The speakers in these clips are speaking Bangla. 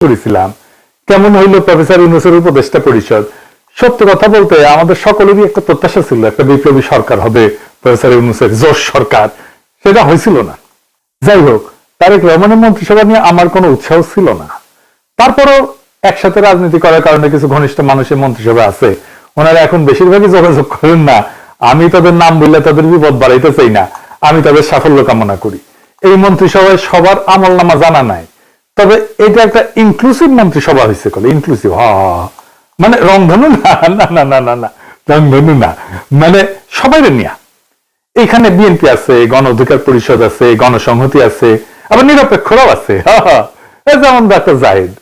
করেছিলাম। কেমন হইল প্রফেসর ইউনূসের উপদেষ্টা পরিষদ? সত্য কথা বলতে আমাদের সকলেরই একটা প্রত্যাশা ছিল একটা বিপ্লবী সরকার হবে, প্রফেসর ইউনূসের জোশ সরকার, সেটা হয়েছিল না। যাই হোক, তারেক রহমানের মন্ত্রিসভা নিয়ে আমার কোনো উৎসাহ ছিল না। তারপরও একসাথে রাজনীতি করার কারণে কিছু ঘনিষ্ঠ মানুষের মন্ত্রিসভা আছে, ওনারা এখন বেশিরভাগই যোগাযোগ করেন না। আমি তাদের নাম বললে তাদের বিপদ বাড়াইতে চাই না, আমি তাদের সাফল্য কামনা করি। এই মন্ত্রিসভায় সবার আমল নামা জানা নাই, তবে এটা একটা ইনক্লুসিভ মন্ত্রিসভা হয়েছে। ইনক্লুসিভ মানে রংধনু না, না না না না না রংধনু না, মানে সবাই নিয়া। এখানে বিএনপি আছে, গণ অধিকার পরিষদ আছে, গণসংহতি আছে, আবার নিরপেক্ষরাও আছে। যেমন ডাক্তার জাহিদ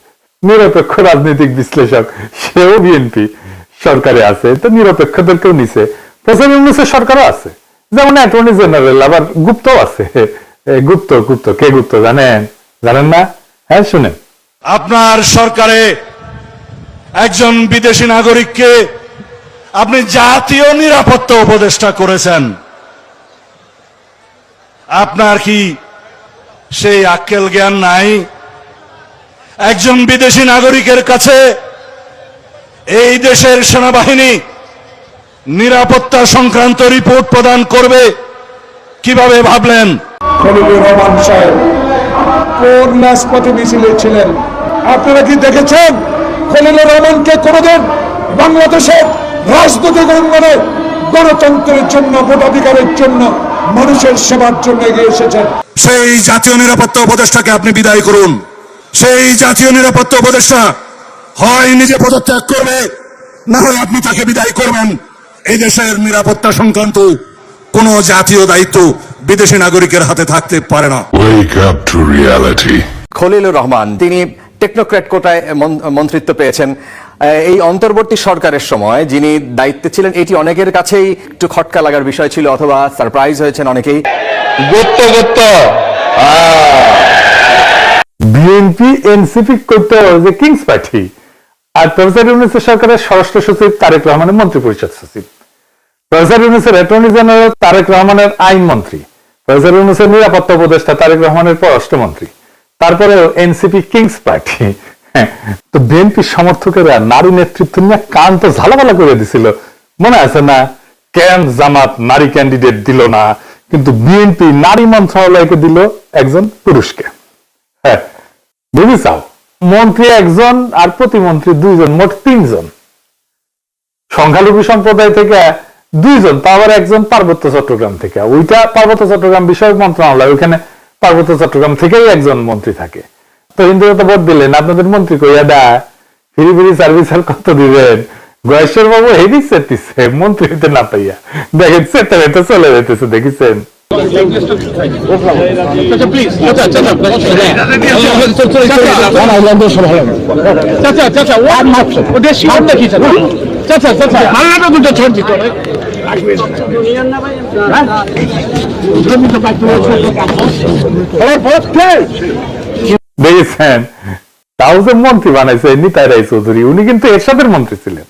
নিরপেক্ষ রাজনৈতিক বিশ্লেষক, সেও বিএনপি সরকারে আছে, তো নিরপেক্ষদেরকেও নিছে। প্রফেসর ইউনূসের সরকারও আছে, যেমন অ্যাটর্নি জেনারেল, আবার গুপ্তও আছে। গুপ্ত গুপ্ত কে গুপ্ত জানেন? জানেন না? হ্যাঁ শুনেন। আপনার সরকারে একজন বিদেশি নাগরিককে আপনি জাতীয় নিরাপত্তা উপদেষ্টা করেছেন। আপনার কি সেই আক্কেল জ্ঞান নাই? একজন বিদেশি নাগরিকের কাছে এই দেশের সেনাবাহিনী নিরাপত্তা সংক্রান্ত রিপোর্ট প্রদান করবে কিভাবে ভাবলেন? খলিলুর রহমান সাহেব কোন রাজপথে মিছিলে ছিলেন? আপনারা কি দেখেছেন খলিলুর রহমানকে কোনদিন বাংলাদেশের রাজনৈতিক অঙ্গনে গণতন্ত্রের জন্য, ভোটাধিকারের জন্য, মানুষের সেবার জন্য এগিয়ে এসেছেন? সেই জাতীয় নিরাপত্তা উপদেষ্টাকে আপনি বিদায় করুন। সেই জাতীয় নিরাপত্তা উপদেষ্টা হয় নিজে পদত্যাগ করবে, না হয় আপনি তাকে বিদায় করবেন। এই দেশের নিরাপত্তা সংক্রান্ত কোন জাতীয় দায়িত্ব বিদেশি নাগরিকের হাতে থাকতে পারে না। Wake up to reality. Khalilur Rahman তিনি টেকনোক্র্যাট কোটায় মন্ত্রিত্ব পেয়েছেন। এই অন্তর্বর্তী সরকারের সময় যিনি দায়িত্বে ছিলেন, এটি অনেকের কাছেই একটু খটকা লাগার বিষয় ছিল, অথবা সারপ্রাইজ হয়েছেন অনেকেই। বিএনপি এনসিপি করতে যে কিংস পার্টি, আর প্রফেসর ইউনূসের সরকারের স্বরাষ্ট্র সচিব তারেক রহমানের মন্ত্রী পরিষদ সচিব, প্রফেসর ইউনূসের অ্যাটর্নি জেনারেল তারেক রহমানের আইন মন্ত্রী, প্রফেসর ইউনূসের নিরাপত্তা উপদেষ্টা তারেক রহমানের পররাষ্ট্রমন্ত্রী, তারপরেও এনসিপি কিংস পার্টি। তো বিএনপির সমর্থকেরা নারী নেতৃত্ব নিয়ে কান তো ঝালাপালা করে দিছিল, মনে আছে না? কেন জামাত নারী ক্যান্ডিডেট দিল না, কিন্তু বিএনপি নারী মন্ত্রণালয়কে দিল একজন পুরুষকে। হ্যাঁ, বুঝেছাও, মন্ত্রী একজন আর প্রতিমন্ত্রী দুইজন, মোট তিনজন। সংখ্যালঘু সম্প্রদায় থেকে দুইজন, তা আবার একজন পার্বত্য চট্টগ্রাম থেকে। ওইটা পার্বত্য চট্টগ্রাম বিষয়ক মন্ত্রণালয়, ওইখানে পার্বত্য চট্টগ্রাম থেকেই একজন মন্ত্রী থাকে। তো হিন্দুরা তো ভোট দিলেন, আপনাদের মন্ত্রী কইয়া দেয় ফ্রি ফ্রি সার্ভিস আর কত দিবেন? গয়েশ্বর বাবু হেভি চেতিছে মন্ত্রী হইতে না পাইয়া, দেখেন চেতে হেঁটে চলে যেতেছে, দেখেছেন? দেখেছেন, তাও যে মন্ত্রী বানাইছে নিতাই রায় চৌধুরী, উনি কিন্তু এরশাদের মন্ত্রী ছিলেন।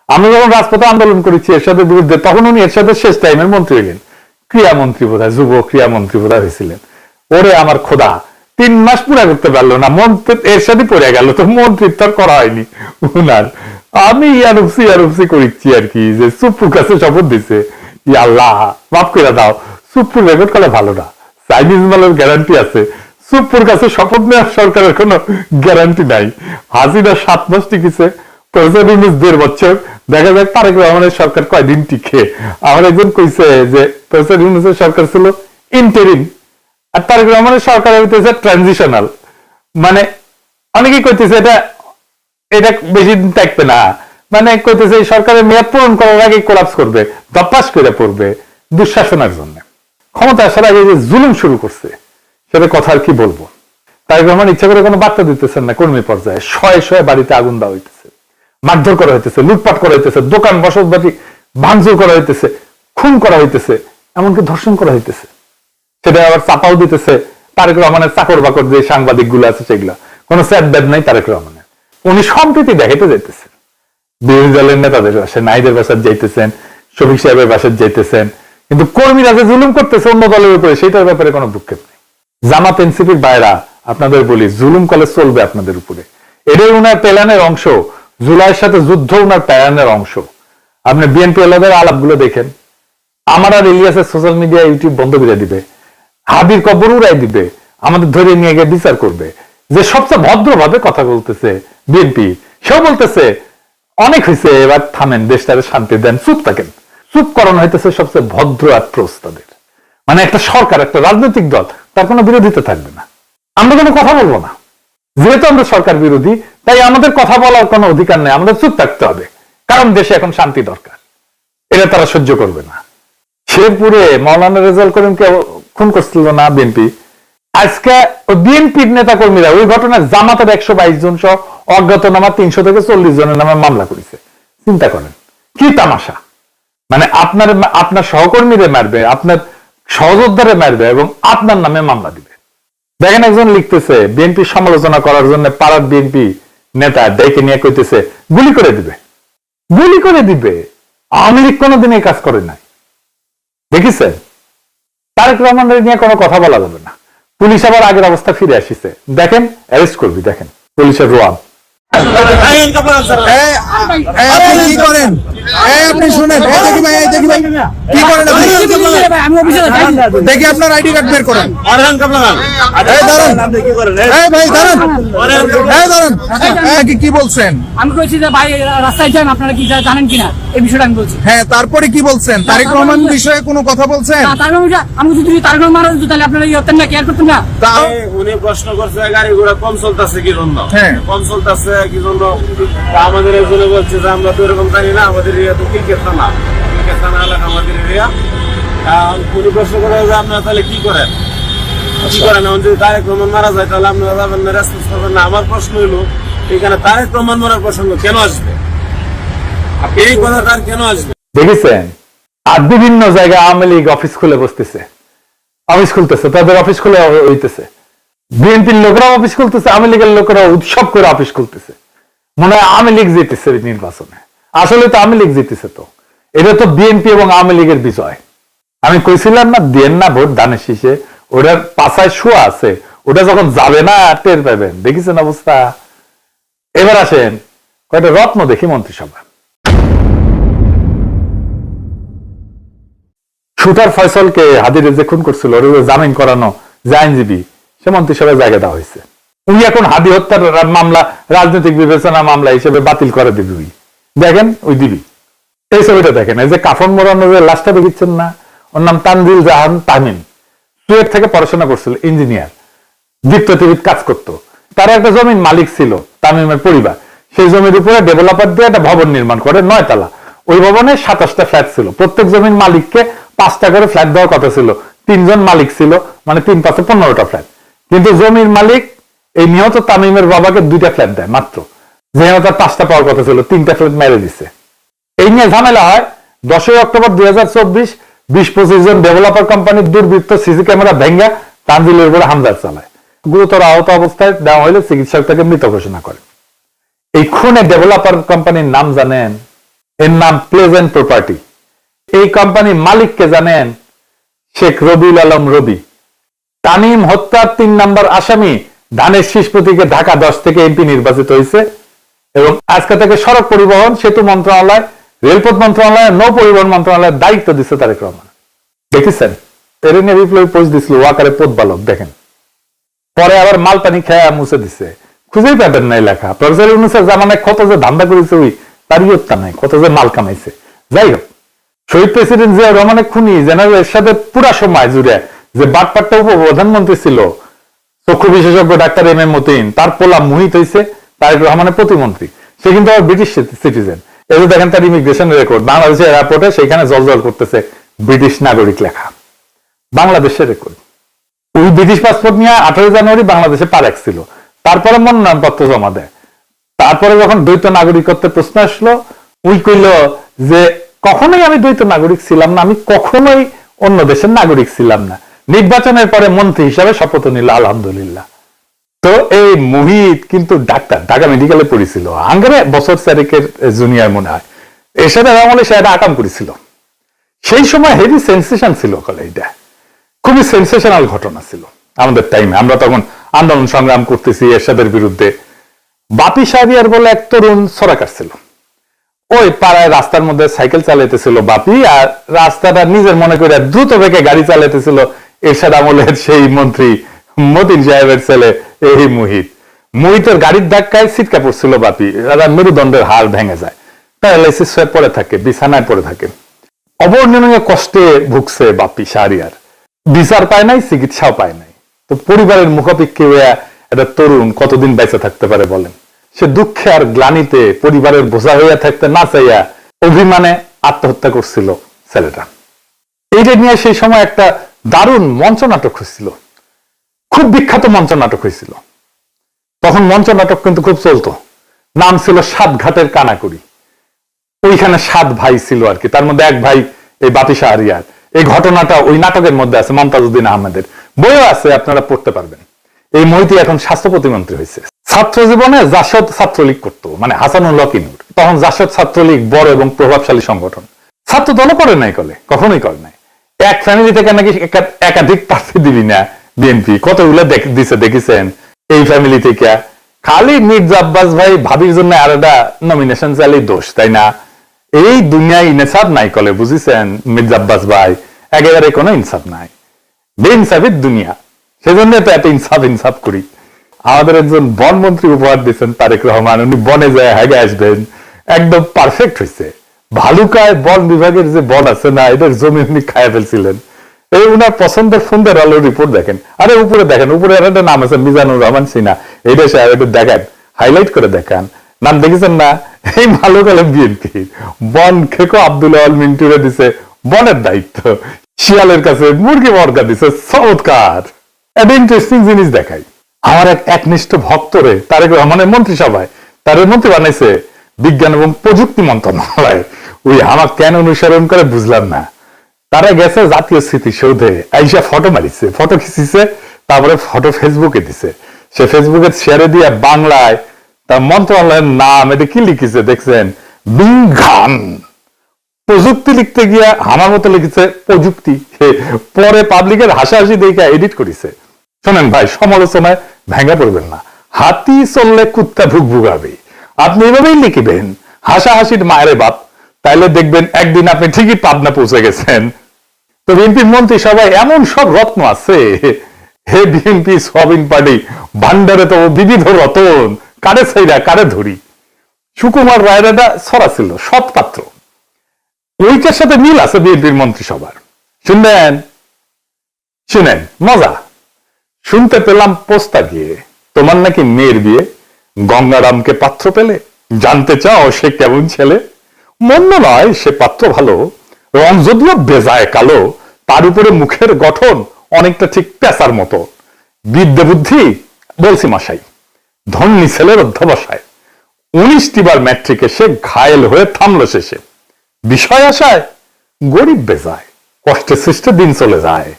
আমরা যখন রাজপথে আন্দোলন করেছি এরশাদের বিরুদ্ধে, তখন উনি এরশাদের শেষ টাইমের মন্ত্রী হইলেন, ক্রীড়ামন্ত্রী বোধহয়, যুব ক্রীড়ামন্ত্রী বোধহয় হয়েছিলেন। ওরে আমার খোদা, 3 মাস পুরা করতে পারলো না, মন্ত্রী এরশাদই পড়ে গেল, তো মন্ত্রিত্ব করা হয়নি উনার। আমি ইয়ারুপসি করিচ্ছি আর কি, যে সুপ্পুর কাছে শপথ দিছে, আল্লাহ মাফ করে দাও, সুপ্পুর রেকর্ড করলে ভালো না, চাইনিজ মালের গ্যারান্টি আছে, সুপ্পুর কাছে শপথ নেওয়ার সরকারের কোনো গ্যারান্টি নাই। হাসিনা 7 মাস টিকেছে, প্রফেসর ইউনূস 1.5 বছর, দেখা যাক তারেক রহমানের সরকার কয়দিন টিকে। আমার একজন কইছে যে প্রফেসর ইউনূসের সরকার ছিল ইন্টারিম, আর তারেক রহমানের সরকার হইতেছে ট্রানজিশনাল। মানে অনেকেই কইতেছে এটা বেশি দিন থাকবে না, মানে কইতেছে এই সরকারের মেয়াদ পূরণ করার আগে কোলাপস করবে, দপ্পাস করে পড়বে দুঃশাসনের জন্য। ক্ষমতা আসার আগে যে জুলুম শুরু করছে, সেটা কথা আর কি বলবো। তারেক রহমান ইচ্ছা করে কোনো বার্তা দিতেছেন না, কর্মী পর্যায়ে শয়ে শয়ে বাড়িতে আগুন দেওয়া হইতেছে, মারধর করা হইতেছে, লুটপাট করা হইতেছে, দোকান বসতবাড়ি ভাঙচুর করা হইতেছে, খুন করা হইতেছে, এমনকি ধর্ষণ করা হইতেছে। সেটা আবার চাপাও দিতেছে তারেক রহমানের চাকর বাকর যে সাংবাদিক গুলো আছে, সেগুলা কোনো স্যাট ব্যাড নাই তারেক রহমানের। উনি সম্প্রীতি দেখাইতে যাইতেছেন, বিরোধী দলের নেতাদের বাসায়, নাইদের বাসায় যাইতেছেন, শফিক সাহেবের বাসায় যাইতেছেন, কিন্তু কর্মীরা যে জুলুম করতেছে অন্য দলের উপরে, সেটার ব্যাপারে কোনো ভ্রুক্ষেপ নেই। জামাত এনসিপির বাইরা আপনাদের বলি, জুলুম কলে চলবে আপনাদের উপরে। এটাই উনার প্ল্যানের অংশ। জুলাইয়ের সাথে যুদ্ধ উনার প্ল্যানের অংশ। আপনি বিএনপি ওয়ালাদের আলাপগুলো দেখেন। আমার আর ইলিয়াসের সোশ্যাল মিডিয়া ইউটিউব বন্ধ করে দিবে, হাবির কবর উড়াই দিবে, আমাদের ধরে নিয়ে গিয়ে বিচার করবে। যে সবচেয়ে ভদ্রভাবে কথা বলতেছে বিএনপি, সেও বলতেছে অনেক হয়েছে, এবার থামেন, দেশটাকে শান্তি দেন, চুপ থাকেন। চুপ করানো হইতেছে সবচেয়ে ভদ্র অ্যাপ্রোচ তাদের। মানে একটা সরকার, একটা রাজনৈতিক দল, তার কোনো বিরোধিতা থাকবে না। আমরা কোনো কথা বলবো না, যেহেতু আমরা সরকার বিরোধী, তাই আমাদের কথা বলার কোনো অধিকার নেই, আমাদের চুপ থাকতে হবে, কারণ দেশে এখন শান্তি দরকার। এটা তারা সহ্য করবে না। শেরপুরে মাওলানা রেজাউল করিমকে খুন করছিল না বিএনপি, আজকে বিএনপির নেতা কর্মীরা ওই ঘটনায় জামাতের 122 জন সহ অজ্ঞাতনামা 300 থেকে 40 জনের নামে মামলা করেছে। চিন্তা করেন কি তামাশা। মানে আপনার সহকর্মীরে মারবে, আপনার সহযোদ্ধারে মারবে এবং আপনার নামে মামলা দিবে। দেখেন একজন লিখতেছে বিএনপি সমালোচনা করার জন্য পাড়ার বিএনপি নেতা ডেকে নিয়ে কইতেছে গুলি করে দিবে, গুলি করে দিবে। আওয়ামী লীগ কোনোদিন এই কাজ করে নাই, দেখেছেন? তারেক রহমানের নিয়ে কোনো কথা বলা যাবে না। পুলিশ আবার আগের অবস্থা ফিরে আসিছে, দেখেন অ্যারেস্ট করবি, দেখেন পুলিশের রোয়াব। আপনি কি করেন? আপনি শুনেন, দেখি ভাই, দেখি ভাই কি করেন আপনি? দেখি আপনার আইডি কার্ড বের করেন। ভাই দাঁড়ান, কি বলছেন? আমি বলছি যে ভাই রাস্তায় যান, আপনারা কি জানেন কিনা এই বিষয়টা আমি বলছি। হ্যাঁ, তারপরে কি বলছেন? তারেক রহমান বিষয়ে কোনো কথা বলছেন? আমি যদি তারেক রহমান মারা যেত তাহলে আপনারা ইয়ে হতেন না, কেয়ার করতেন না। উনি প্রশ্ন করছে গাড়ি ঘোড়া কম চলতেছে কি জন্য, কম চলতেছে কি জন্য। আমাদের একজনে বলছে যে আমরা তো এরকম জানি না, আমাদের এরিয়া তো ক্রিকেট থানা, ক্রিকেট থানা এলাকা আমাদের এরিয়া। উনি প্রশ্ন করে যে আপনারা তাহলে কি করেন, কি করেন? এখন যদি তারেক রহমান মারা যায় তাহলে আপনারা যাবেন না, রেসপন্স করবেন না। আমার প্রশ্ন হলো এখানে তারেক রহমান মারার প্রসঙ্গ কেন আসবে? এই কথা তার কেন আসবে? দেখেছেন? আর বিভিন্ন জায়গায় আওয়ামী লীগ অফিস খুলে বসতেছে, অফিস খুলতেছে, তাদের অফিস খুলে হইতেছে। বিএনপির লোকরা অফিস খুলতেছে, আওয়ামী লীগের লোকেরা উৎসব করে অফিস খুলতেছে। মনে হয় আওয়ামী লীগ জিতেছে নির্বাচনে, আসলে তো আওয়ামী লীগ জিতেছে। তো এটা তো বিএনপি এবং আওয়ামী লীগের বিজয়। আমি কইছিলাম না, দেন না ভোট ধানের শীষে, ওটার পাছায় শোয়া আছে, ওটা যখন যাবে না টের পাবেন। দেখেছেন অবস্থা? এবার আসেন কয়টা রত্ন দেখি মন্ত্রিসভা। শুটার ফয়সলকে হাদিরে যে খুন করছিল, ওর জামিন করানো যে আইনজীবী, সে মন্ত্রিসভায় জায়গা দেওয়া হয়েছে। উনি এখন হাদি হত্যার মামলা রাজনৈতিক বিবেচনা মামলা হিসেবে বাতিল করে দিবি। ওই দেখেন, ওই দিবি। এই ছবিটা দেখেন, এই যে কাফন মোড়ানো যে লাশটা দেখিচ্ছেন না, ওর নাম তানজিল জাহান তামিম। চুয়েট থেকে পড়াশোনা করছিল, ইঞ্জিনিয়ার, দীপ্তটিভিতে কাজ করতো। তার একটা জমির মালিক ছিল তামিমের পরিবার। সেই জমির উপরে ডেভেলপার দিয়ে একটা ভবন নির্মাণ করে 9 তলা। ওই ভবনে 27টা ফ্ল্যাট ছিল। প্রত্যেক জমির মালিককে 5টা করে ফ্ল্যাট দেওয়ার কথা ছিল। 3 জন মালিক ছিল, মানে 3 5 15টা ফ্ল্যাট। কিন্তু জমির মালিক এই নিহত তামিমের বাবাকে 2টা ফ্ল্যাট দেয় মাত্র, যেহেতু তার 5টা পাওয়ার কথা ছিল, 3টা ফ্ল্যাট মেরে দিচ্ছে। এই নিয়ে ঝামেলা হয়। 10 অক্টোবর 2024 20-25 জন ডেভেলপার কোম্পানির দুর্বৃত্ত সিসি ক্যামেরা ভেঙ্গা তানজিলের উপরে হামলা চালায়। গুরুতর আহত অবস্থায় দেওয়া হলে চিকিৎসক তাকে মৃত ঘোষণা করে। এই খুনে ডেভেলপার কোম্পানির নাম জানেন? এর নাম প্লেজেন্ট প্রপার্টি। এই কোম্পানির মালিককে জানেন? শেখ রবিউল আলম রবি। তামিম হত্যার 3 নম্বর আসামি ধানের শীষ প্রতীকে ঢাকা 10 থেকে এমপি নির্বাচিত হয়েছে এবং আজকে থেকে সড়ক পরিবহন সেতু মন্ত্রণালয়, রেলপথ মন্ত্রণালয়, নৌ পরিবহন মন্ত্রণালয়ের দায়িত্ব দিচ্ছে তারেক রহমান। দেখেছেন? এরিনে বিপ্লবী পোস্ট দিছিল ওয়াকারে পথ বালক, দেখেন। পরে আবার মাল পানি খেয়ে মুছে দিচ্ছে, খুঁজেই পাবেন নাই লেখা। প্রফেসর ইউনূসের জামানায় কত যে ধান্দা করেছে, ওই তার ইয়ত্তা নাই, কত যে মাল কামাইছে। যাই হোক, শহীদ প্রেসিডেন্ট জিয়া রহমানের খুনি জেনারেল এরশাদের পুরা সময় জুড়ে যে বাটপাট্টা উপপ্রধানমন্ত্রী ছিল, চক্ষু বিশেষজ্ঞ ডাক্তার এম এ মতিন, তার পোলা মুহিত হয়েছে তারেক রহমানের প্রতিমন্ত্রী। সে কিন্তু আবার ব্রিটিশ সিটিজেন। এই যে দেখেন তার ইমিগ্রেশন রেকর্ড, বাংলাদেশের এয়ারপোর্টে সেখানে জলজল করতেছে ব্রিটিশ নাগরিক লেখা, বাংলাদেশের রেকর্ড। ওই ব্রিটিশ পাসপোর্ট নিয়ে 18 জানুয়ারি বাংলাদেশে পা রাখছিল। তারপরে মনোনয়নপত্র জমা দেয়। তারপরে যখন দ্বৈত নাগরিকত্বের প্রশ্ন আসলো, ওই কইল যে কখনোই আমি দ্বৈত নাগরিক ছিলাম না, আমি কখনোই অন্য দেশের নাগরিক ছিলাম না। নির্বাচনের পরে মন্ত্রী হিসাবে শপথ নিল, আলহামদুলিল্লাহ। তো এই মুহিত কিন্তু ডাক্তার, ঢাকা মেডিকেলে পড়েছিল, আঙ্গারে বছর 4 জুনিয়র মনে হয়। এর সাথে আমলে সে একটা আকাম করেছিল। সেই সময় হেভি সেন্সেশন ছিল, এটা খুবই সেন্সেশনাল ঘটনা ছিল আমাদের টাইমে। আমরা তখন আন্দোলন সংগ্রাম করতেছি এরশাদের বিরুদ্ধে। বাপি শাহরিয়ার বলে এক তরুণ ছড়া কাটছিল, ওই পাড়ায় রাস্তার মধ্যে সাইকেল চালাইতেছিল বাপি, আর রাস্তাটা নিজের মনে করে দ্রুত বেগে গাড়ি চালাইতেছিল এরশাদ আমলের সেই মন্ত্রী মতিন সাহেবের ছেলে এই মুহিতের গাড়ির ধাক্কায় ছিটকা পড়ছিল বাপি, মেরুদণ্ডের হাড় ভেঙে যায়, প্যারালাইসিস হয়ে পড়ে থাকে, বিছানায় পড়ে থাকে। অবর্ণনীয় কষ্টে ভুগছে বাপি শাহরিয়ার, বিচার পায় নাই, চিকিৎসাও পায় নাই। তো পরিবারের মুখাপেক্ষী হয়ে একটা তরুণ কতদিন বেঁচে থাকতে পারে বলেন? সে দুঃখে আর গ্লানিতে পরিবারের বোঝা হইয়া থাকতে না চাইয়া অভিমানে আত্মহত্যা করছিল ছেলেটা। এইটা নিয়ে সেই সময় একটা দারুণ মঞ্চ নাটক হয়েছিল, খুব বিখ্যাত মঞ্চ নাটক হয়েছিল। তখন মঞ্চ নাটক কিন্তু খুব চলতো, নাম ছিল সাত ঘাটের কানাকুড়ি। ওইখানে 7 ভাই ছিল আর কি, তার মধ্যে এক ভাই এই বাপি শাহরিয়ার। এই ঘটনাটা ওই নাটকের মধ্যে আছে, মমতাজউদ্দিন আহমেদের বইও আছে, আপনারা পড়তে পারবেন। এই মহিতি এখন স্বাস্থ্য প্রতিমন্ত্রী হয়েছে। ছাত্র জীবনে জাসদ ছাত্রলীগ করতো, মানে হাসানুল হক নূর। তখন জাসদ ছাত্রলীগ বড় এবং প্রভাবশালী সংগঠন, ছাত্র দলও করে নাই, কখনোই করে নাই। এক ফ্যামিলি থেকে নাকি একাধিক প্রার্থী দিবি না বিএনপি, কতগুলো দিছে দেখেছেন এই ফ্যামিলি থেকে। খালি মির্জা আব্বাস ভাই ভাবির জন্য আর একটা নমিনেশন চাইলেই দোষ, তাই না? এই দুনিয়ায় ইনসাফ নাই কলে, বুঝিছেন মির্জা আব্বাস ভাই? একেবারে কোনো ইনসাফ নাই, বেইনসাফের দুনিয়া। সেজন্য তো এত ইনসাফ করি। আমাদের একজন বনমন্ত্রী উপহার দিচ্ছেন তারেক রহমান, উনি বনে যায় হাগে আসবেন, একদম পারফেক্ট হয়েছে। ভালুকায় বন বিভাগের যে বন আছে না, এদের জমি উনি খায় ফেলছিলেন। এই উনার পছন্দের ফোনদের আলো রিপোর্ট দেখেন, আরে উপরে দেখেন, উপরে একটা নাম আছে মিজানুর রহমান সিনহা, এইটা সাহেব একটু দেখেন, হাইলাইট করে দেখান, নাম দেখেছেন না? এই ভালুকালে বিএনপি বন খেকো আব্দুল আল মিন্টুরে দিছে বনের দায়িত্ব, শিয়ালের কাছে মুরগি বর্গা দিছে। চমৎকার একটা ইন্টারেস্টিং জিনিস দেখাই। আমার এক একনিষ্ঠ ভক্তরে তারেক রহমানের মন্ত্রিসভায় তার মন্ত্রী বানাইছে বিজ্ঞান এবং প্রযুক্তি মন্ত্রণালয়। ওই আমার কেন অনুসরণ করে বুঝলাম না। তারা গেছে জাতীয় স্মৃতিসৌধে, আইসা ফটো মারিছে, ফটো খিচিছে, তারপরে ফটো ফেসবুকে দিছে। সে ফেসবুকে শেয়ারে দিয়ে বাংলায় তার মন্ত্রণালয়ের নাম এটা কি লিখেছে দেখছেন? বিজ্ঞান প্রযুক্তি লিখতে গিয়া আমার মতো লিখেছে প্রযুক্তি। পরে পাবলিকের হাসাহাসি দেখে এডিট করেছে। শোনেন ভাই, সমালোচনায় ভেঙে পড়বেন না। হাতি চললে কুত্তা ভুক ভুগাবে, আপনি এভাবেই লিখবেন হাসাহাসির মায়ের বাপ, তাইলে দেখবেন একদিন আপনি ঠিকই পাবনা পৌঁছে গেছেন। তো বিএনপির মন্ত্রী সবাই এমন সব রত্ন আছে, হে বিএনপি সোয়াবিন পার্টি ভান্ডারে তো বিবিধ রতন, কারে ছাইরা কারে ধরি। সুকুমার রায়ের একটা ছড়া ছিল সৎ পাত্র, ওইটার সাথে মিল আছে বিএনপির মন্ত্রিসভার। শুনেন মজা। শুনতে পেলাম পোস্তা গিয়ে তোমার নাকি মেয়ের বিয়ে, গঙ্গারামকে পাত্র পেলে, জানতে চাও সে কেমন ছেলে? মন্দ নয় সে পাত্র ভালো, রং যদিও বেজায় কালো, তার উপরে মুখের গঠন অনেকটা ঠিক পেঁচার মতো। বিদ্যে বুদ্ধি বলছি মশাই, ধন্যী ছেলের অধ্যবসায়। 19টি বার ম্যাট্রিকে সে ঘায়েল হয়ে থামলো শেষে। বিষয় আশায় গরিব বেজায়, কষ্টে সৃষ্টে দিন চলে যায়।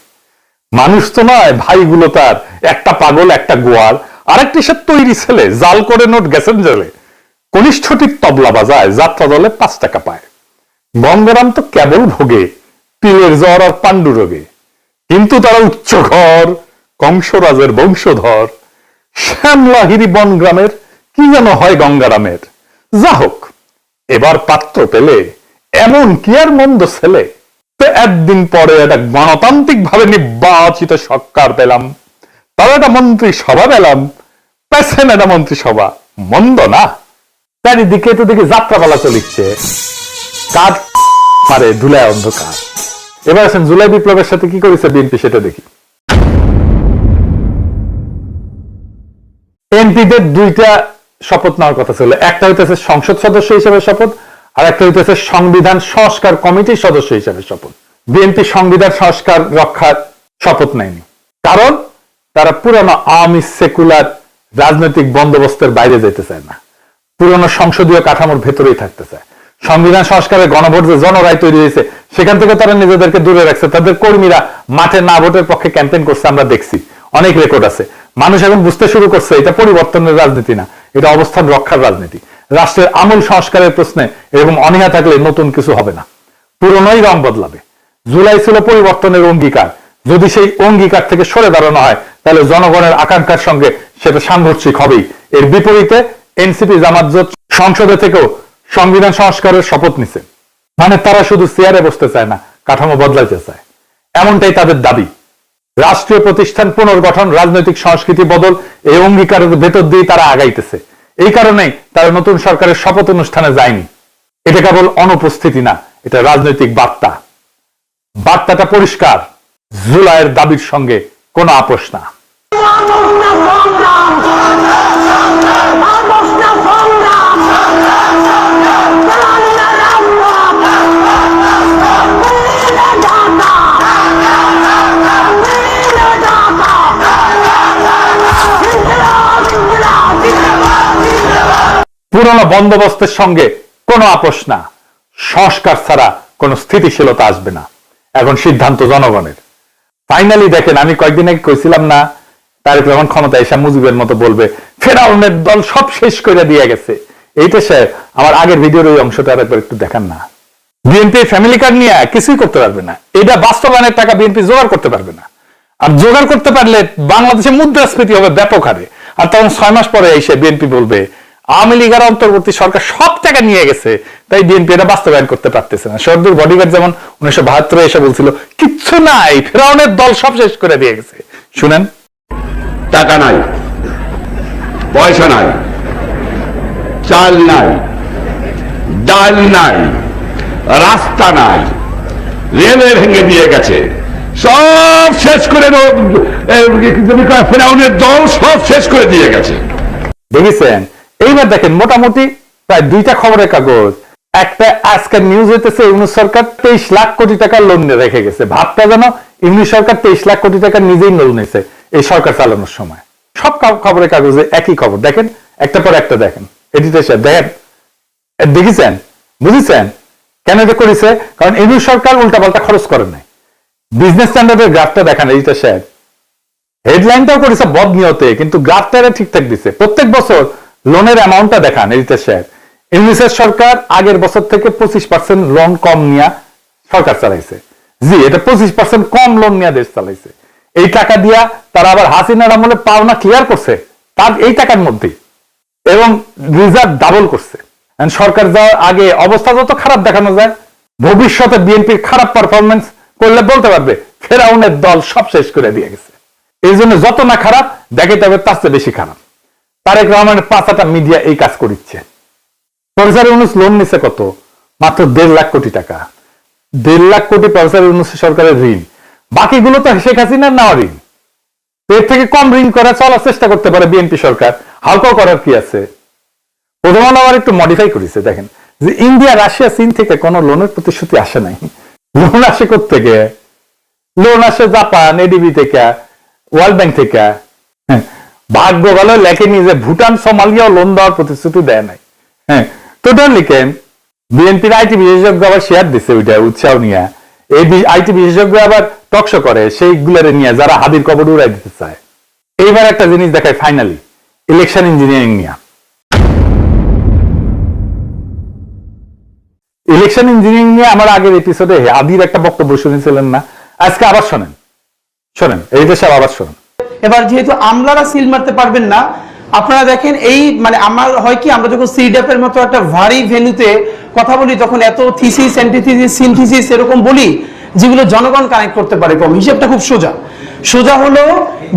মানুষ তো নয় ভাইগুলো তার, একটা পাগল একটা গোয়ার, আরেকটি সে তৈরি ছেলে, জাল করে নোট গেছেন জেলে। কনিষ্ঠটির তবলা বাজায়, যাত্রা দলে 5 টাকা পায়। গঙ্গারাম তো কেবল ভোগে পিলের জ্বর আর পাণ্ডু রোগে, কিন্তু তারা উচ্চ ঘর, কংসরাজের বংশধর। শ্যামলাহিরি বন গ্রামের কি যেন হয় গঙ্গারামের। যা হোক, এবার পাত্র পেলে এমন কি আর মন্দ ছেলে। একদিন পরে একটা গণতান্ত্রিক ভাবে নির্বাচিত সরকার পেলাম, তার একটা মন্ত্রিসভা পেলাম, পেছেন একটা মন্ত্রিসভা, মন্দ না। চারিদিকে তো দেখি যাত্রাপালা চলিচ্ছে, কাঠ মারে ধুলায় অন্ধকার। এবার আসেন জুলাই বিপ্লবের সাথে কি করেছে বিএনপি সেটা দেখি। এমপিদের 2টা শপথ নেওয়ার কথা ছিল, একটা হইতেছে সংসদ সদস্য হিসেবে শপথ, আর একটা হইতেছে সংবিধান সংস্কার কমিটির সদস্য হিসেবে শপথ। বিএনপি সংবিধান সংস্কার রক্ষার শপথ নেয়নি, কারণ তারা পুরানো আওয়ামী সেকুলার রাজনৈতিক বন্দোবস্তের বাইরে যেতে চায় না, পুরনো সংসদীয় কাঠামোর ভেতরেই থাকতে চায়। সংবিধান সংস্কারের গণভোট যে জনরায় তৈরি হয়েছে, সেখান থেকে তারা নিজেদেরকে দূরে রাখছে। তাদের কর্মীরা মাঠে না ভোটের পক্ষে ক্যাম্পেইন করছে, আমরা দেখছি, অনেক রেকর্ড আছে। মানুষ এখন বুঝতে শুরু করছে এটা পরিবর্তনের রাজনীতি না, এটা অবস্থান রক্ষার রাজনীতি। রাষ্ট্রের আমূল সংস্কারের প্রশ্নে এরকম অনীহা থাকলে নতুন কিছু হবে না, পুরনোই রং বদলাবে। জুলাই ছিল পরিবর্তনের অঙ্গীকার, যদি সেই অঙ্গীকার থেকে সরে দাঁড়ানো হয় তাহলে জনগণের আকাঙ্ক্ষার সঙ্গে সেটা সাংঘর্ষিক হবেই। এর বিপরীতে এনসিপি জামাত জোট সংসদে থেকেও সংবিধান সংস্কারের শপথ নিছে। মানে তারা শুধু চেয়ারে বসতে চায় না, কাঠামো বদলাইতে চায়, এমনটাই তাদের দাবি। রাষ্ট্রীয় প্রতিষ্ঠান পুনর্গঠন, রাজনৈতিক সংস্কৃতি বদল, এই অঙ্গীকারের ভেতর দিয়ে তারা আগাইতেছে। এই কারণেই তারা নতুন সরকারের শপথ অনুষ্ঠানে যায়নি। এটা কেবল অনুপস্থিতি না, এটা রাজনৈতিক বার্তা। বার্তাটা পরিষ্কার, জুলাইয়ের দাবির সঙ্গে কোনো আপোষ না। পুরনো বন্দোবস্তের সঙ্গে কোনো আপোষ না। সংস্কার ছাড়া কোনো স্থিতিশীলতা আসবে না। এখন সিদ্ধান্ত জনগণের। ফাইনালি দেখেন, আমি কয়েকদিন আগে কইছিলাম না তারেক রহমান ক্ষমতা এসে মুজিবের মতো বলবে ফেরাউনের দল সব শেষ করে দিয়ে গেছে। এইটা স্যার আমার আগের ভিডিওর ওই অংশটা একবার একটু দেখান না। বিএনপি ফ্যামিলি কার্ড নিয়ে কিছুই করতে পারবে না। এটা বাস্তবায়নের টাকা বিএনপি জোগাড় করতে পারবে না। আর জোগাড় করতে পারলে বাংলাদেশে মুদ্রাস্ফীতি হবে ব্যাপক হারে। আর তখন 6 মাস পরে এসে বিএনপি বলবে আওয়ামী লীগের অন্তর্বর্তী সরকার সব টাকা নিয়ে গেছে, তাই বিএনপি এটা বাস্তবায়ন করতে পারতেছে না। শরদুর বডিগার্ড যেমন 1972 এসে বলছিল কিচ্ছু নাই, ফেরাউনের দল সব শেষ করে দিয়ে গেছে। শুনেন, টাকা নাই, পয়সা নাই, চাল নাই, ডাল নাই, রাস্তা নাই, রেলে ভেঙে দিয়ে গেছে, সব শেষ করে ফেরাউনের দল সব শেষ করে দিয়ে গেছে। দেখেছেন? এইবার দেখেন, মোটামুটি প্রায় 2টা খবরের কাগজ। একটা আজকের নিউজ হইতেছে ইউনূস সরকার 23 লাখ কোটি টাকা লোন রেখে গেছে। ভাবটা যেন ইউনূস সরকার 23 লাখ কোটি টাকা নিজেই লোন নিয়েছে এই সরকার চালানোর সময়। সব খবরের কাগজে একই খবর। দেখেন, একটা পর একটা দেখেন। এডিটর সাহেব দেখেন, দেখেছেন, বুঝেছেন কেন এটা করেছে? কারণ ইউনূস সরকার উল্টাপাল্টা খরচ করে নাই। বিজনেস স্ট্যান্ডার্ডের গ্রাফটা দেখেন এডিটর সাহেব। হেডলাইনটাও করেছে বদনিয়তে, কিন্তু গ্রাফটা ঠিকঠাক দিচ্ছে। প্রত্যেক বছর লোনের অ্যামাউন্টটা দেখান এডিটর সাহেব। ইউনূসের সরকার আগের বছর থেকে 25% লোন কম নিয়ে সরকার চালাইছে। জি, এটা 25% কম লোন নিয়ে দেশ চালাইছে। এই টাকা দিয়া তারা আবার হাসিনার আমলে পাওনা ক্লিয়ার করছে তার এই টাকার মধ্যে, এবং রিজার্ভ ডাবল করছে। সরকার যাওয়ার আগে অবস্থা যত খারাপ দেখানো যায়, ভবিষ্যতে বিএনপির খারাপ পারফরমেন্স করলে বলতে পারবে ফেরাউনের দল সব শেষ করে দিয়ে গেছে। এই জন্য যত না খারাপ দেখাইতে হবে তার চেয়ে বেশি খারাপ। তারেক রহমানের 5টা মিডিয়া এই কাজ করিচ্ছে। প্রফেসর ইউনূস লোন নিছে কত? মাত্র 1.5 লাখ কোটি টাকা। 1.5 লাখ কোটি প্রফেসর ইউনূস সরকারের ঋণ। বাকিগুলো তো শেখ হাসিনার নেওয়া ঋণ। এর থেকে কম ঋণ করা চলার চেষ্টা করতে পারে বিএনপি সরকার। হালকা করার কি আছে? প্রথম আবার একটু মডিফাই করেছে। দেখেন যে ইন্ডিয়া, রাশিয়া, চীন থেকে কোনো লোনের প্রতিশ্রুতি আসে নাই। লোন আসে কোত্থেকে? লোন আসে জাপান, এডিবি থেকে, ওয়ার্ল্ড ব্যাংক থেকে। ভাগ্য ভালো লেখেনি যে ভুটান, সোমালিয়াও লোন দেওয়ার প্রতিশ্রুতি দেয় নাই। হ্যাঁ, টোটাল লিখেন বিএনপির আইটি বিশেষজ্ঞ আবার শেয়ার দিচ্ছে ওইটা উৎসাহ নিয়ে। এই আইটি বিশেষজ্ঞ আবার টকশো করে সেইগুলারে নিয়ে যারা হাদির কবর উড়াই দিতে চায়। এইবার একটা জিনিস দেখায় ফাইনালি, ইলেকশন ইঞ্জিনিয়ারিং নিয়ে। ইলেকশন ইঞ্জিনিয়ারিং নিয়ে আমার আগের এপিসোডে হাদির একটা বক্তব্য শুনেছিলেন না? আজকে আবার শোনেন, শোনেন, এই দেশে আবার শোনেন। এবার যেহেতু আমলারা সিল মারতে পারবেন না, আপনারা দেখেন এই মানে আমার হয় কি, আমরা যখন সিডাপ এর মতো একটা ভারী ভেন্যুতে কথা বলি তখন এত থিসিস, অ্যান্টিথিসিস, সিনথিসিস এরকম বলি যেগুলো জনগণ কানেক্ট করতে পারে কম। হিসেবটা খুব সোজা হলো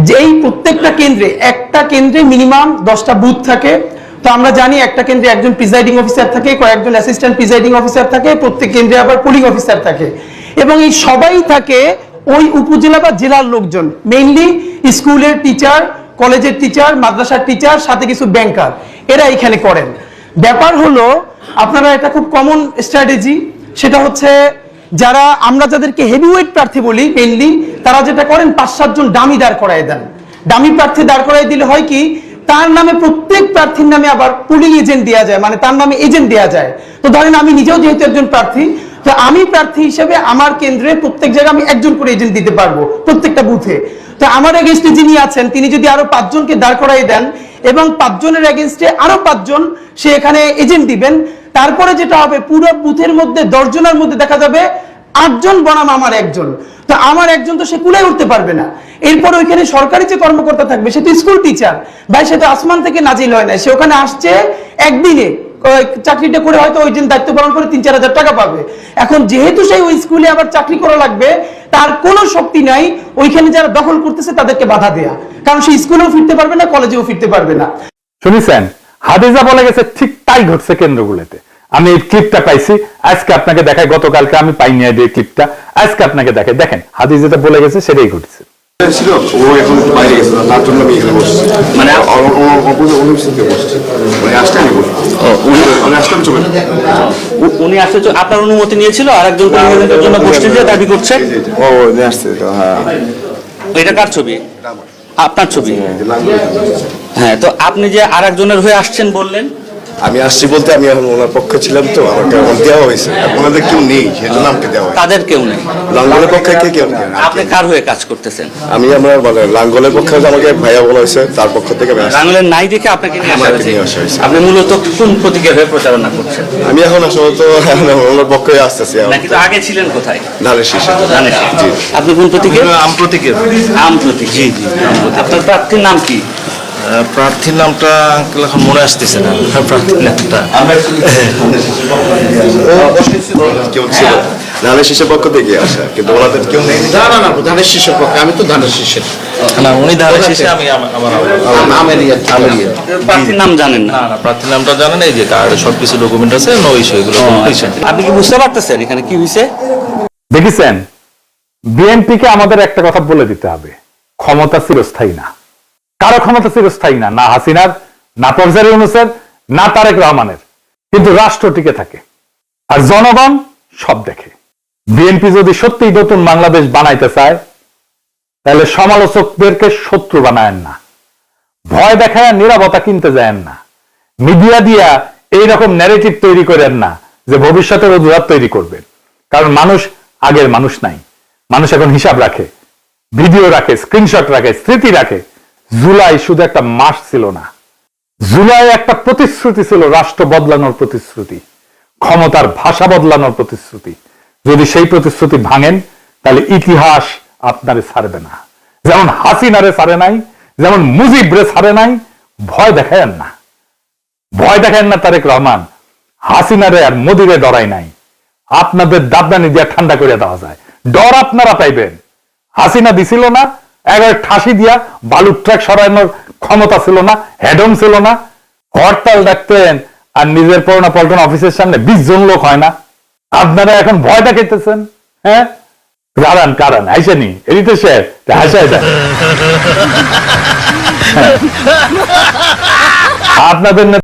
যে এই প্রত্যেকটা কেন্দ্রে, একটা কেন্দ্রে মিনিমাম 10টা বুথ থাকে। তো আমরা জানি একটা কেন্দ্রে একজন প্রিজাইডিং অফিসার থাকে, কয়েকজন অ্যাসিস্ট্যান্ট প্রিজাইডিং অফিসার থাকে, প্রত্যেক কেন্দ্রে আবার পোলিং অফিসার থাকে, এবং এই সবাই থাকে ওই উপজেলা বা জেলার লোকজন, মেইনলি স্কুলের টিচার, কলেজের টিচার, মাদ্রাসার টিচার, সাথে কিছু ব্যাংকার, এরা এখানে করেন। ব্যাপার হলো আপনারা এটা খুব কমন স্ট্র্যাটেজি, সেটা হচ্ছে যারা আমরা যাদেরকে হেভিওয়েট প্রার্থী বলি মেইনলি, তারা যেটা করেন 5-7 জন ডামি দাঁড় করায় দেন। ডামি প্রার্থী দাঁড় করাই দিলে হয় কি, তার নামে প্রত্যেক প্রার্থীর নামে আবার পুলিং এজেন্ট দেওয়া যায়, মানে তার নামে এজেন্ট দেওয়া যায়। তো ধরেন আমি নিজেও যেহেতু একজন প্রার্থী, তো আমি প্রার্থী হিসেবে আমার কেন্দ্রে প্রত্যেক জায়গায় আমি একজন করে এজেন্ট দিতে পারবো প্রত্যেকটা বুথে। তো আমার এগেইনস্টে যিনি আছেন তিনি যদি আরো 5 জনকে দাঁড় করাই দেন এবং 5 জনের এগেইনস্টে আরো 5 জন সে এখানে এজেন্ট দিবেন, তারপরে যেটা হবে পুরো বুথের মধ্যে 10 জনের মধ্যে দেখা যাবে 8 জন বনাম আমার একজন, তো আমার একজন তো সে কুলায় উঠতে পারবে না। এরপর ওইখানে সরকারি যে কর্মকর্তা থাকবে সে তো স্কুল টিচার ভাই, সে তো আসমান থেকে নাজিল হয় না, সে ওখানে আসছে একদিনে, চাকরিটা করে হয়তো ওই দিন দায়িত্ব পালন করে 3-4 হাজার টাকা পাবে। এখন যেহেতু সেই ওই স্কুলে আবার চাকরি করা লাগবে, তার কোনো শক্তি নাই ওইখানে যারা দখল করতেছে তাদেরকে বাধা দেয়া, কারণ সে স্কুলেও ফিরতে পারবে না, কলেজেও ফিরতে পারবে না। শুনেছেন, হাদিজা বলে গেছে ঠিক তাই ঘটছে কেন্দ্রগুলোতে। আমি এই ক্লিপটা পাইছি, আজকে আপনাকে দেখাই, গতকালকে আমি পাইনি এই ক্লিপটা, আজকে আপনাকে দেখাই, দেখেন হাদিজা যেটা বলে গেছে সেটাই ঘটছে। ছিল ও এখন বাইরে গেছে, তার জন্য আমি এখানে বসছি, মানে অনুপস্থিতিতে বসছি, মানে আসতে আমি বসছি, আমি আসলাম চলে। উনি আসতে আপনার অনুমতি নিয়েছিল আর একজন জন্য বসতে যে দাবি করছে। ও আসছে তো, হ্যাঁ। এটা কার ছবি? আপনার ছবি। হ্যাঁ, তো আপনি যে আর একজনের হয়ে আসছেন বললেন। আমি আসছি বলতে আমি এখন ওনার পক্ষে ছিলাম, তো আমাকে দেওয়া হয়েছে, ওনাদের কেউ নেই সেজন্য আমাকে দেওয়া হয়েছে। তাদের কেউ নেই, লাঙ্গলের পক্ষে কেউ নেই। আপনি কার হয়ে কাজ করতেছেন? আমি আমার মানে লাঙ্গলের পক্ষে আমাকে ভাইয়া বলা হয়েছে, তার পক্ষ থেকে লাঙ্গলের নাই দেখে আপনাকে নিয়ে আসা হয়েছে। আপনি মূলত কোন প্রতীকের হয়ে প্রচারণা করছেন? আমি এখন আসলে তো ওনার পক্ষে আসতেছি। নাকি তো আগে ছিলেন কোথায়? ধানের শীষে। ধানের শীষে। আপনি কোন প্রতীকের? আম প্রতীকের। আম প্রতীক। জি জি। আপনার প্রার্থীর নাম কি? প্রার্থীর নামটা আঙ্কেল এখন মনে আসতেছে না, প্রার্থীর নামটা কেউ ছিল ধানের শীষের পক্ষ থেকে আসা, কিন্তু ওনাদের কেউ নেই। না ধানের শীষের পক্ষে, আমি তো ধানের শীষের না, উনি ধানের শীষে, আমি প্রার্থীর নাম জানেন না? না প্রার্থীর নামটা জানেন, এই যে কার্ড সবকিছু ডকুমেন্ট আছে, নো ইস্যু এগুলো। আপনি কি বুঝতে পারতেছেন এখানে কি হয়েছে? দেখেছেন, বিএনপিকে আমাদের একটা কথা বলে দিতে হবে, ক্ষমতা চিরস্থায়ী না, কারো ক্ষমতা চিরস্থায়ী না, না হাসিনার, না প্রফেসর ইউনূসের, না তারেক রহমানের, কিন্তু রাষ্ট্র টিকে থাকে আর জনগণ সব দেখে। বিএনপি যদি সত্যি নতুন বাংলাদেশ বানাইতে চায় তাহলে সমালোচকদেরকে শত্রু বানায়েন না, ভয় দেখায় নীরবতা কিনতে যায়েন না, মিডিয়া দিয়া এইরকম ন্যারেটিভ তৈরি করেন না যে ভবিষ্যতের অজুহাত তৈরি করবেন। কারণ মানুষ আগের মানুষ নাই, মানুষ এখন হিসাব রাখে, ভিডিও রাখে, স্ক্রিনশট রাখে, স্মৃতি রাখে। জুলাই শুধু একটা মাস ছিল না, জুলাই একটা প্রতিশ্রুতি ছিল, রাষ্ট্র বদলানোর প্রতিশ্রুতি, ক্ষমতার ভাষা বদলানোর প্রতিশ্রুতি। যদি সেই প্রতিশ্রুতি ভাঙেন তাহলে ইতিহাস আপনারে ছাড়বে না, যেমন হাসিনারে ছাড়ে নাই, যেমন মুজিবরে ছাড়ে নাই। ভয় দেখায়েন না, ভয় দেখায়েন না তারেক রহমান, হাসিনারে আর মোদিরে ডরাই নাই। আপনাদের দাবদানি দিয়ে ঠান্ডা করে দেওয়া যায়, ডর আপনারা পাইবেন। হাসিনা দিছিল না, একবার ঠাসি দিয়া বালুর ট্রাক সরানোর ক্ষমতা ছিল না, হেডম ছিল না, হরতাল ডাকতেন আর নিজের পড়না পল্টন অফিসের সামনে 20 জন লোক হয় না। আপনারা এখন ভয় দেখাইতেছেন। হ্যাঁ, কারণ আইসেনি এদিকে সে হাসায় দেয় আপনাদের